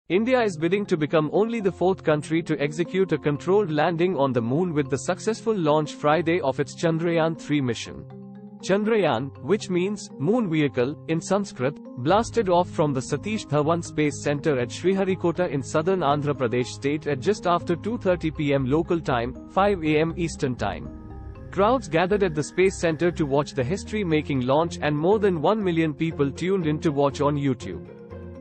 India is bidding to become only the fourth country to execute a controlled landing on the moon with the successful launch Friday of its Chandrayan-3 mission. Chandrayan, which means moon vehicle in Sanskrit, blasted off from the Satish Dhawan Space Center at Sriharikota in southern Andhra Pradesh state at just after 2:30 p.m. local time, 5 a.m. Eastern Time. Crowds gathered at the Space Center to watch the history-making launch, and more than 1 million people tuned in to watch on YouTube.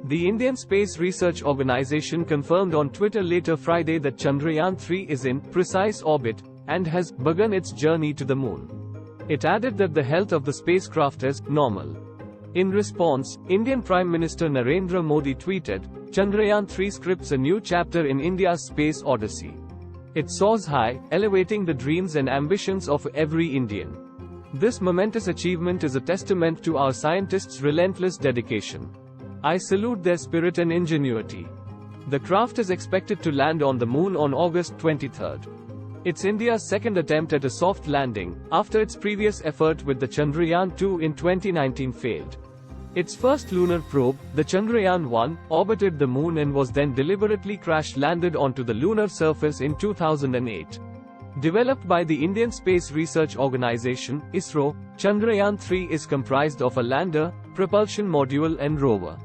The Indian Space Research Organization confirmed on Twitter later Friday that Chandrayan-3 is in precise orbit and has begun its journey to the moon. It added that the health of the spacecraft is normal. In response, Indian Prime Minister Narendra Modi tweeted, "Chandrayan-3 scripts a new chapter in India's space odyssey. It soars high, elevating the dreams and ambitions of every Indian. This momentous achievement is a testament to our scientists' relentless dedication. I salute their spirit and ingenuity." The craft is expected to land on the moon on August 23. It's India's second attempt at a soft landing, after its previous effort with the Chandrayaan-2 in 2019 failed. Its first lunar probe, the Chandrayaan-1, orbited the moon and was then deliberately crash-landed onto the lunar surface in 2008. Developed by the Indian Space Research Organization, ISRO, Chandrayaan-3 is comprised of a lander, propulsion module and rover.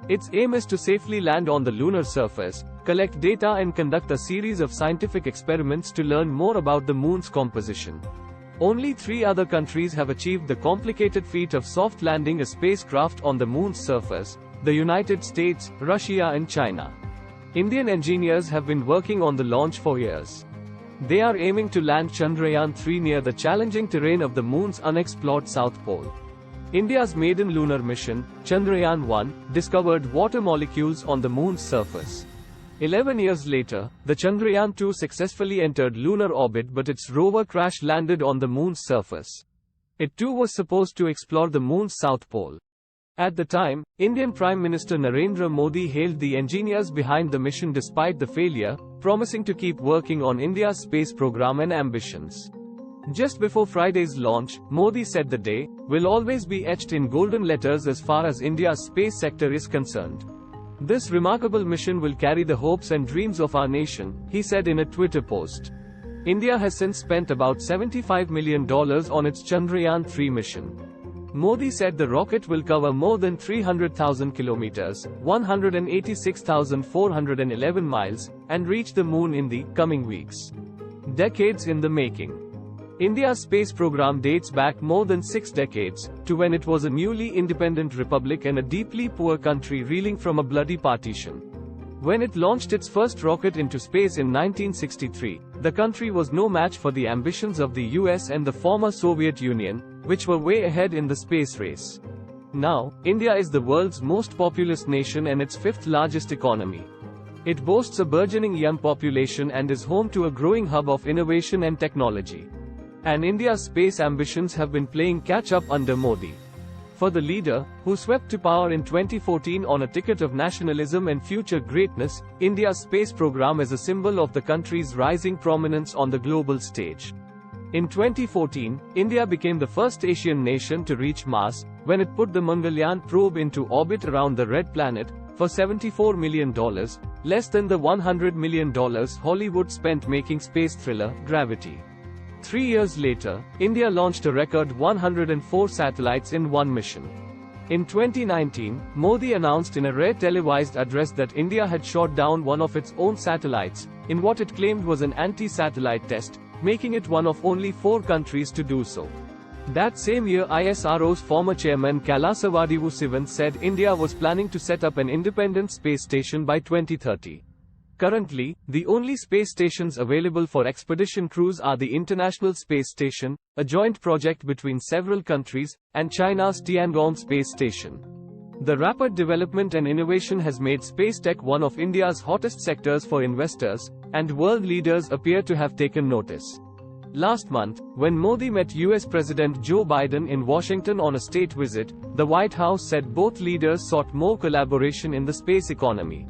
Its aim is to safely land on the lunar surface, collect data and conduct a series of scientific experiments to learn more about the moon's composition. Only 3 other countries have achieved the complicated feat of soft landing a spacecraft on the moon's surface: the United States, Russia and China. Indian engineers have been working on the launch for years. They are aiming to land Chandrayaan-3 near the challenging terrain of the moon's unexplored south pole. India's maiden lunar mission, Chandrayaan-1, discovered water molecules on the moon's surface. 11 years later, the Chandrayaan-2 successfully entered lunar orbit, but its rover crash-landed on the moon's surface. It too was supposed to explore the moon's south pole. At the time, Indian Prime Minister Narendra Modi hailed the engineers behind the mission despite the failure, promising to keep working on India's space program and ambitions. Just before Friday's launch, Modi said the day will always be etched in golden letters as far as India's space sector is concerned. This remarkable mission will carry the hopes and dreams of our nation, he said in a Twitter post. India has since spent about $75 million on its Chandrayaan-3 mission. Modi said the rocket will cover more than 300,000 kilometers, 186,411 miles, and reach the moon in the coming weeks. Decades in the making. India's space program dates back more than 6 decades, to when it was a newly independent republic and a deeply poor country reeling from a bloody partition. When it launched its first rocket into space in 1963, the country was no match for the ambitions of the US and the former Soviet Union, which were way ahead in the space race. Now, India is the world's most populous nation and its 5th largest economy. It boasts a burgeoning young population and is home to a growing hub of innovation and technology. And India's space ambitions have been playing catch-up under Modi. For the leader, who swept to power in 2014 on a ticket of nationalism and future greatness, India's space program is a symbol of the country's rising prominence on the global stage. In 2014, India became the first Asian nation to reach Mars, when it put the Mangalyaan probe into orbit around the Red Planet, for $74 million, less than the $100 million Hollywood spent making space thriller, Gravity. 3 years later, India launched a record 104 satellites in one mission. In 2019, Modi announced in a rare televised address that India had shot down one of its own satellites, in what it claimed was an anti-satellite test, making it one of only 4 countries to do so. That same year, ISRO's former chairman Kailasawadivu Sivan said India was planning to set up an independent space station by 2030. Currently, the only space stations available for expedition crews are the International Space Station, a joint project between several countries, and China's Tiangong Space Station. The rapid development and innovation has made space tech one of India's hottest sectors for investors, and world leaders appear to have taken notice. Last month, when Modi met US President Joe Biden in Washington on a state visit, the White House said both leaders sought more collaboration in the space economy.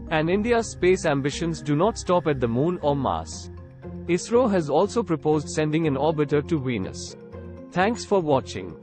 And India's space ambitions do not stop at the moon or Mars. ISRO has also proposed sending an orbiter to Venus. Thanks for watching.